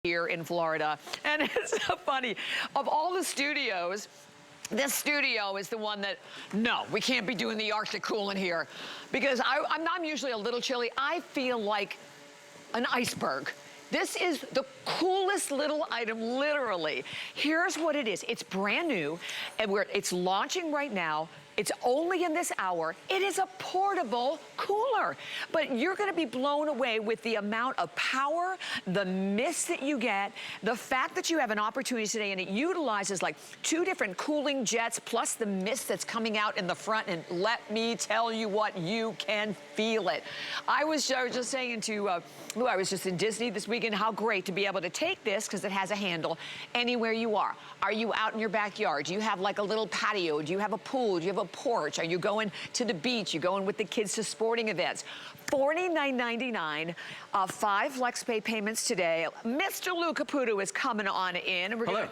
here in Florida. And it's so funny. Of all the studios, this studio is the one that, no, we can't be doing the Arctic cool in here. Because I'm usually a little chilly. I feel like an iceberg. This is the coolest little item, literally. Here's what it is. It's brand new, and it's launching right now. It's only in this hour. It is a portable cooler. But you're gonna be blown away with the amount of power, the mist that you get, the fact that you have an opportunity today, and it utilizes like 2 different cooling jets, plus the mist that's coming out in the front, and let me tell you what, you can feel it. I was just saying to Lou, I was just in Disney this weekend, how great to be able to take this, because it has a handle, anywhere you are. Are you out in your backyard? Do you have like a little patio? Do you have a pool? Do you have a porch? Are you going to the beach? You going with the kids to sporting events? $49.99, 5 FlexPay payments today. Mr. Lou Caputo is coming on in. And we're Hello. Gonna,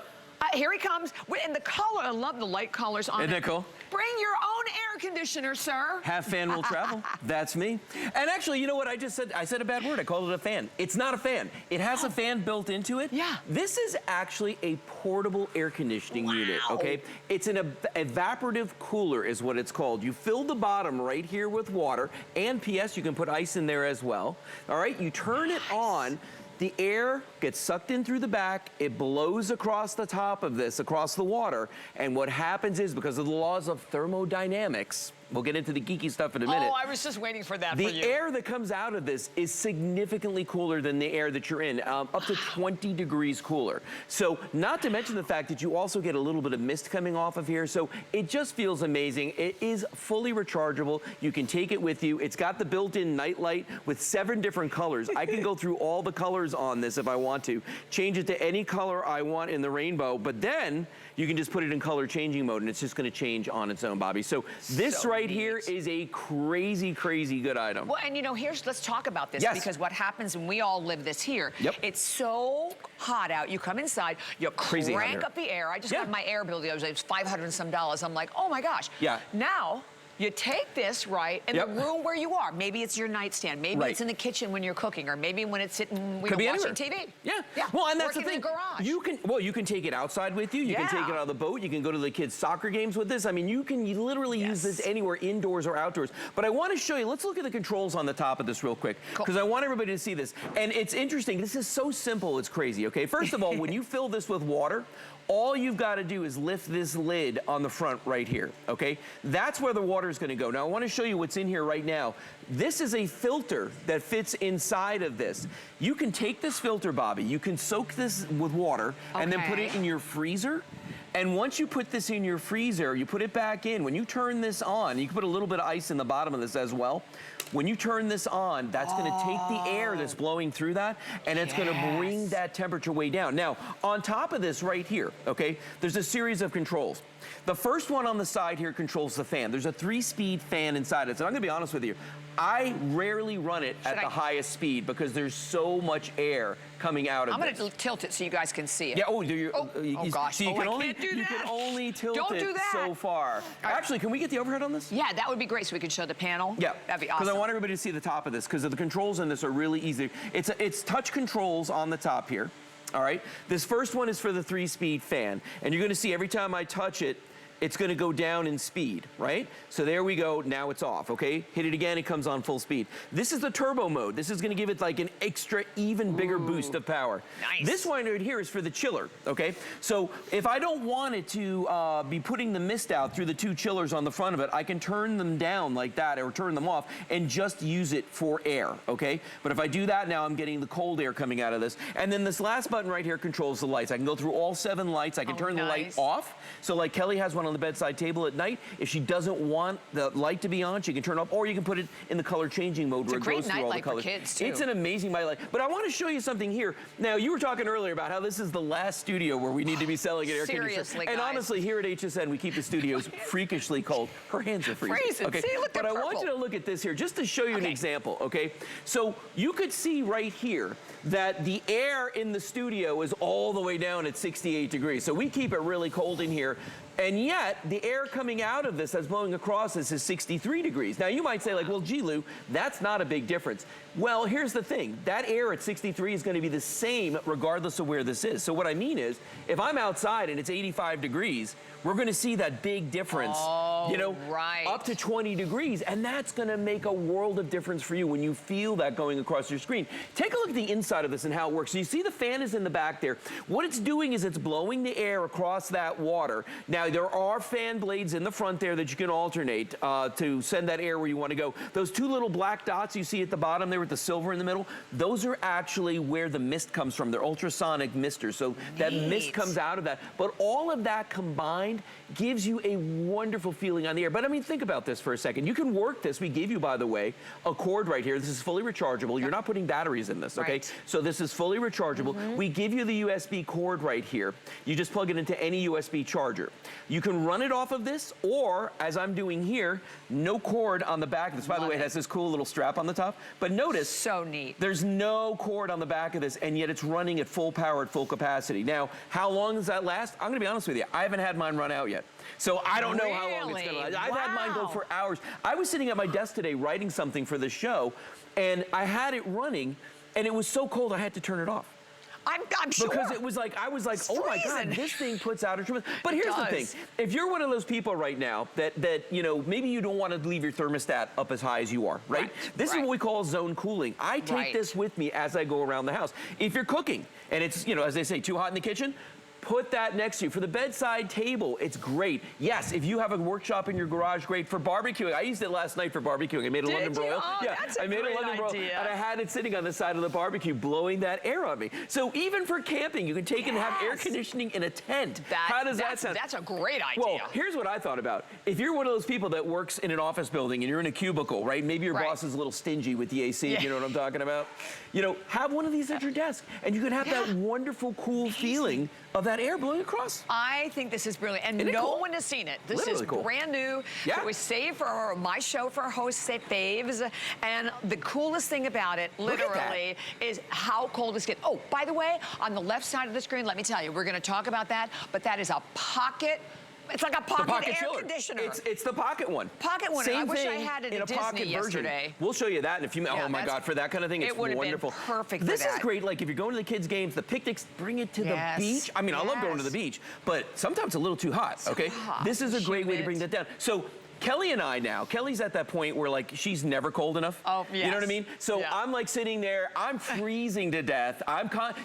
here he comes. And the color, I love the light colors on it. Isn't that cool? Bring your own air conditioner, sir. Have fan will travel. That's me. And actually, you know what I just said? I said a bad word. I called it a fan. It's not a fan. It has a fan built into it. Yeah. This is actually a portable air conditioning unit, okay? It's an evaporative cooler is what it's called. You fill the bottom right here with water, and P.S. you can put ice in there as well. All right, you turn it on. The air gets sucked in through the back, it blows across the top of this, across the water, and what happens is, because of the laws of thermodynamics, we'll get into the geeky stuff in a minute. Oh, I was just waiting for that for you. The air that comes out of this is significantly cooler than the air that you're in, up to 20 degrees cooler. So, not to mention the fact that you also get a little bit of mist coming off of here, so it just feels amazing. It is fully rechargeable. You can take it with you. It's got the built-in night light with 7 different colors. I can go through all the colors on this if I want to. Change it to any color I want in the rainbow, but then you can just put it in color changing mode and it's just gonna change on its own, Bobby. So this right here is a crazy, crazy good item. Well, and you know, let's talk about this, because what happens, and we all live this here, it's so hot out, you come inside, you crank up the air. I just got my air bill the other day, it was $500 and some. I'm like, oh my gosh. Now, you take this, in the room where you are. Maybe it's your nightstand. Maybe it's in the kitchen when you're cooking, or maybe when it's sitting when you're watching TV. Well, and that's the thing. In the garage. You can take it outside with you. You can take it on the boat. You can go to the kids' soccer games with this. I mean, you can literally use this anywhere, indoors or outdoors. But I want to show you, let's look at the controls on the top of this real quick, because I want everybody to see this. And it's interesting. This is so simple, it's crazy, okay? First of all, when you fill this with water, all you've got to do is lift this lid on the front right here, okay? That's where the water is going to go. Now, I want to show you what's in here right now. This is a filter that fits inside of this. You can take this filter, Bobby, you can soak this with water and then put it in your freezer. And once you put this in your freezer, you put it back in. When you turn this on, you can put a little bit of ice in the bottom of this as well. When you turn this on, that's gonna take the air that's blowing through that, and it's gonna bring that temperature way down. Now, on top of this right here, okay, there's a series of controls. The first one on the side here controls the fan. There's a 3-speed fan inside it. So I'm gonna be honest with you, I rarely run it at the highest speed because there's so much air coming out of it. I'm gonna tilt it so you guys can see it. Yeah, oh gosh. So you can only tilt it so far. Actually, can we get the overhead on this? Yeah, that would be great, so we could show the panel. Yeah, that'd be awesome. Because I want everybody to see the top of this, because the controls in this are really easy. It's touch controls on the top here. All right, this first one is for the 3-speed fan, and you're gonna see every time I touch it, it's gonna go down in speed, right? So there we go, now it's off, okay? Hit it again, it comes on full speed. This is the turbo mode. This is gonna give it like an extra, even bigger boost of power. Nice. This one right here is for the chiller, okay? So if I don't want it to be putting the mist out through the 2 chillers on the front of it, I can turn them down like that or turn them off and just use it for air, okay? But if I do that, now I'm getting the cold air coming out of this. And then this last button right here controls the lights. I can go through all 7 lights. I can turn the light off. So like Kelly has one on the bedside table at night. If she doesn't want the light to be on, she can turn it off, or you can put it in the color changing mode where it goes through all the colors. It's a great nightlight for kids too. It's an amazing nightlight. But I want to show you something here. Now, you were talking earlier about how this is the last studio where we need to be selling an air conditioner. And honestly, here at HSN, we keep the studios freakishly cold. Her hands are freezing. Okay. See, look, but I want you to look at this here, just to show you an example, okay? So you could see right here that the air in the studio is all the way down at 68 degrees. So we keep it really cold in here. And yet, yet, the air coming out of this that's blowing across this is 63 degrees. Now, you might say, like, well, gee, Lou, that's not a big difference. Well, here's the thing. That air at 63 is going to be the same regardless of where this is. So what I mean is, if I'm outside and it's 85 degrees, we're going to see that big difference, you know, up to 20 degrees. And that's going to make a world of difference for you when you feel that going across your screen. Take a look at the inside of this and how it works. So you see the fan is in the back there. What it's doing is it's blowing the air across that water. Now, there are fan blades in the front there that you can alternate to send that air where you want to go. Those two little black dots you see at the bottom there with the silver in the middle, those are actually where the mist comes from. They're ultrasonic misters. So that mist comes out of that. But all of that combined gives you a wonderful feeling on the air. But I mean, think about this for a second. You can work this. We gave you, by the way, a cord right here. This is fully rechargeable. You're not putting batteries in this, okay? So this is fully rechargeable. We give you the USB cord right here. You just plug it into any USB charger. You can run it off of this, or as I'm doing here, no cord on the back of this. By the way, it has this cool little strap on the top. But notice, so neat. There's no cord on the back of this, and yet it's running at full power, at full capacity. Now, how long does that last? I'm gonna be honest with you. I haven't had mine run out yet. So I don't know how long it's gonna last. I've had mine go for hours. I was sitting at my desk today writing something for the show, and I had it running, and it was so cold I had to turn it off. I'm sure. Because it was like, I was like, oh my God, this thing puts out a tremendous. But here's the thing. If you're one of those people right now that you know, maybe you don't want to leave your thermostat up as high as you are, right? This is what we call zone cooling. I take this with me as I go around the house. If you're cooking and it's, you know, as they say, too hot in the kitchen, put that next to you. For the bedside table, it's great. Yes, if you have a workshop in your garage, great for barbecuing. I used it last night for barbecuing. I made a London broil. Oh, yeah, I made a London broil, and I had it sitting on the side of the barbecue, blowing that air on me. So even for camping, you can take and have air conditioning in a tent. How does that sound? That's a great idea. Well, here's what I thought about. If you're one of those people that works in an office building and you're in a cubicle, right? Maybe your boss is a little stingy with the AC, you know what I'm talking about? You know, have one of these at your desk, and you can have that wonderful, cool feeling of that air blowing across. I think this is brilliant, and no one has seen it. This is brand new. It was saved for my show for host faves, and the coolest thing about it, literally, is how cold it's getting. Oh, by the way, on the left side of the screen, let me tell you, we're going to talk about that, but that is a pocket. It's like a pocket air conditioner. It's the pocket one. Pocket one. Same I wish I thing had it in at a pocket Disney version. yesterday. We'll show you that in a few minutes. Oh my God, for that kind of thing, it's wonderful. It would have been perfect This for that. is great, like if you're going to the kids' games, the picnics, bring it to the beach. I mean, I love going to the beach, but sometimes it's a little too hot, okay? This is a great way to bring that down. So Kelly and I now, Kelly's at that point where like she's never cold enough. Oh, yes. You know what I mean? So I'm like sitting there, I'm freezing to death.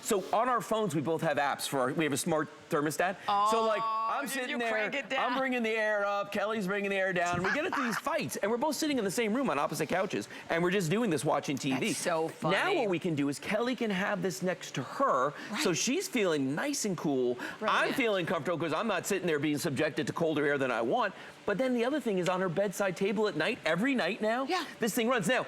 So on our phones, we both have apps for we have a smart thermostat. So like I'm sitting there, I'm bringing the air up, Kelly's bringing the air down, and we get into these fights, and we're both sitting in the same room on opposite couches, and we're just doing this watching TV. That's so funny. Now what we can do is Kelly can have this next to her, so she's feeling nice and cool. I'm feeling comfortable because I'm not sitting there being subjected to colder air than I want. But then the other thing is on her bedside table at night, every night now, this thing runs. Now,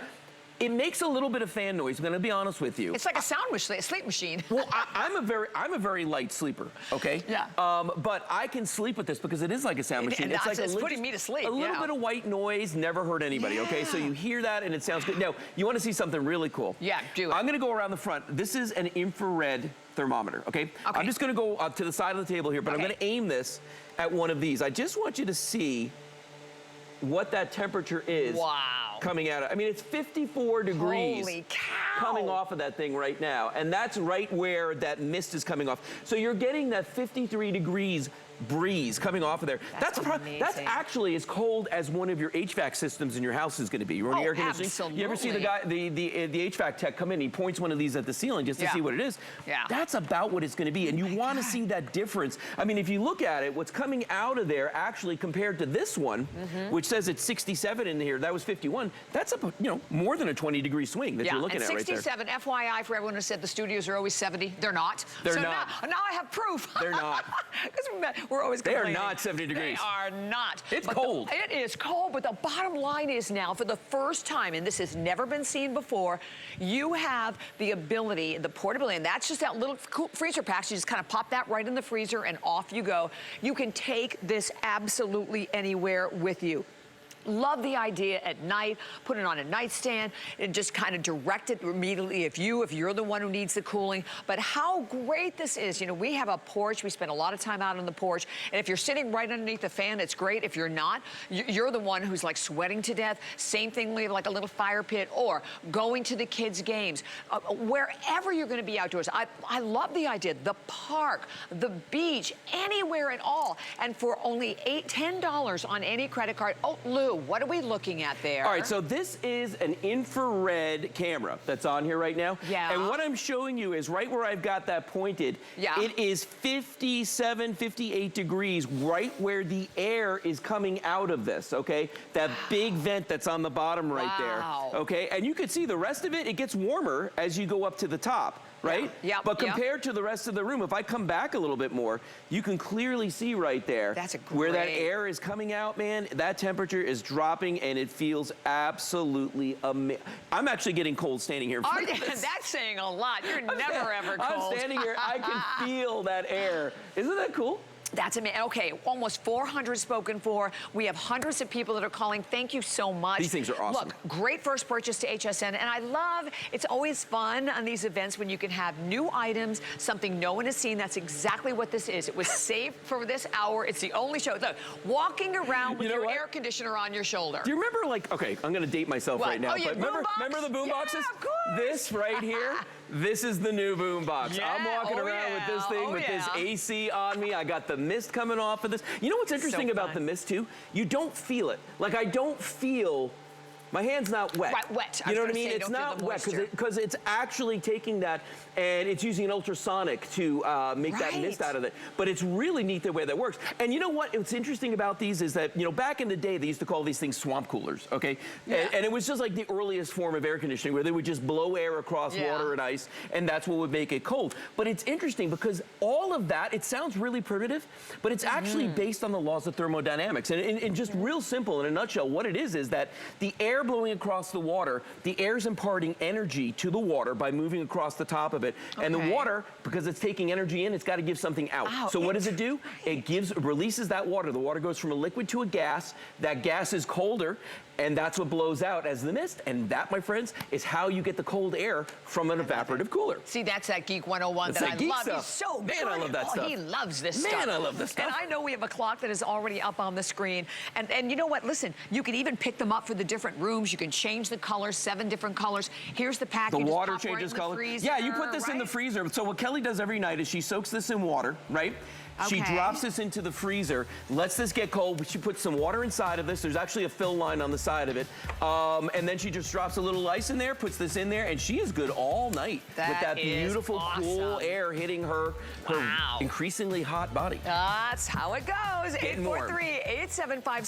it makes a little bit of fan noise, I'm gonna be honest with you. It's like a sleep machine. Well, I'm a very light sleeper, okay? Yeah. But I can sleep with this because it is like a sound machine. It's like putting me to sleep. A little bit of white noise never hurt anybody, okay? So you hear that and it sounds good. Now, you wanna see something really cool? Yeah, do it. I'm gonna go around the front. This is an infrared thermometer, okay? I'm just gonna go up to the side of the table here, but I'm gonna aim this at one of these. I just want you to see what that temperature is coming out of. I mean, it's 54 degrees coming off of that thing right now. And that's right where that mist is coming off. So you're getting that 53 degrees breeze coming off of there. That's actually as cold as one of your HVAC systems in your house is going to be. You run air conditioning. Absolutely. You ever see the guy, the HVAC tech come in, he points one of these at the ceiling just to see what it is. That's about what it's going to be. And you want to see that difference. I mean, if you look at it, what's coming out of there actually compared to this one, which says it's 67 in here, that was 51, that's a, you know, more than a 20-degree swing that you're looking at right there. 67, FYI, for everyone who said the studios are always 70, they're not. They're not. Now I have proof. They're not. Because we're always complaining. They are not 70 degrees. They are not. It's cold. It is cold, but the bottom line is now, for the first time, and this has never been seen before, you have the ability, the portability, and that's just that little freezer pack. So you just kind of pop that right in the freezer and off you go. You can take this absolutely anywhere with you. love the idea at night, put it on a nightstand, and just kind of direct it immediately if you're the one who needs the cooling. But how great this is. You know, we have a porch. We spend a lot of time out on the porch. And if you're sitting right underneath the fan, it's great. If you're not, you're the one who's like sweating to death. Same thing, we have like a little fire pit, or going to the kids' games. Wherever you're going to be outdoors. I love the idea. The park, the beach, anywhere at all. And for only $10 on any credit card. Oh, Lou, what are we looking at there? All right, so this is an infrared camera that's on here right now. Yeah. And what I'm showing you is right where I've got that pointed. Yeah. It is 57, 58 degrees right where the air is coming out of this, okay? That big vent that's on the bottom right there, okay? And you can see the rest of it, it gets warmer as you go up to the top. Right? Yeah. But compared to the rest of the room, if I come back a little bit more, you can clearly see right there where that air is coming out, man. That temperature is dropping, and it feels absolutely amazing. I'm actually getting cold standing here. That's saying a lot. You're never ever cold. I'm standing here. I can feel that air. Isn't that cool? That's amazing. Okay, almost 400 spoken for. We have hundreds of people that are calling. Thank you so much. These things are awesome. Look, great first purchase to HSN. And I love, it's always fun on these events when you can have new items, something no one has seen. That's exactly what this is. It was saved for this hour. It's the only show. Look, walking around with your air conditioner on your shoulder. Do you remember, like, okay, I'm going to date myself right now. Oh, but remember the boom boxes? Of course. This right here, this is the new boom box. Yeah. I'm walking around with this thing with this AC on me. I got the mist coming off of this. You know what's interesting about the mist too? You don't feel it. Like, I don't feel, my hand's not wet. Right, wet. You know what I mean? It's not wet because it's actually taking that and it's using an ultrasonic to make that mist out of it. But it's really neat the way that works. And you know what? What's interesting about these is that, you know, back in the day, they used to call these things swamp coolers, okay? Yeah. And it was just like the earliest form of air conditioning where they would just blow air across water and ice, and that's what would make it cold. But it's interesting because all of that, it sounds really primitive, but it's actually based on the laws of thermodynamics. And just real simple, in a nutshell, what it is that the air blowing across the water, the air's imparting energy to the water by moving across the top of it. And the water, because it's taking energy in, it's got to give something out. So what does it do? It releases that water. The water goes from a liquid to a gas. That gas is colder, and that's what blows out as the mist. And that, my friends, is how you get the cold air from an evaporative cooler. See, that's that Geek 101 that I love. He's so good. Man, I love that stuff. He loves this stuff. Man, I love this stuff. And I know we have a clock that is already up on the screen. And you know what? Listen, you can even pick them up for the different rooms. You can change the colors, 7 different colors. Here's the package. The water changes color. Yeah, you put this in the freezer. So what Kelly does every night is she soaks this in water, right? She drops this into the freezer, lets this get cold. She puts some water inside of this. There's actually a fill line on the side of it. And then she just drops a little ice in there, puts this in there, and she is good all night with that beautiful, cool air hitting her increasingly hot body. That's how it goes. 843-875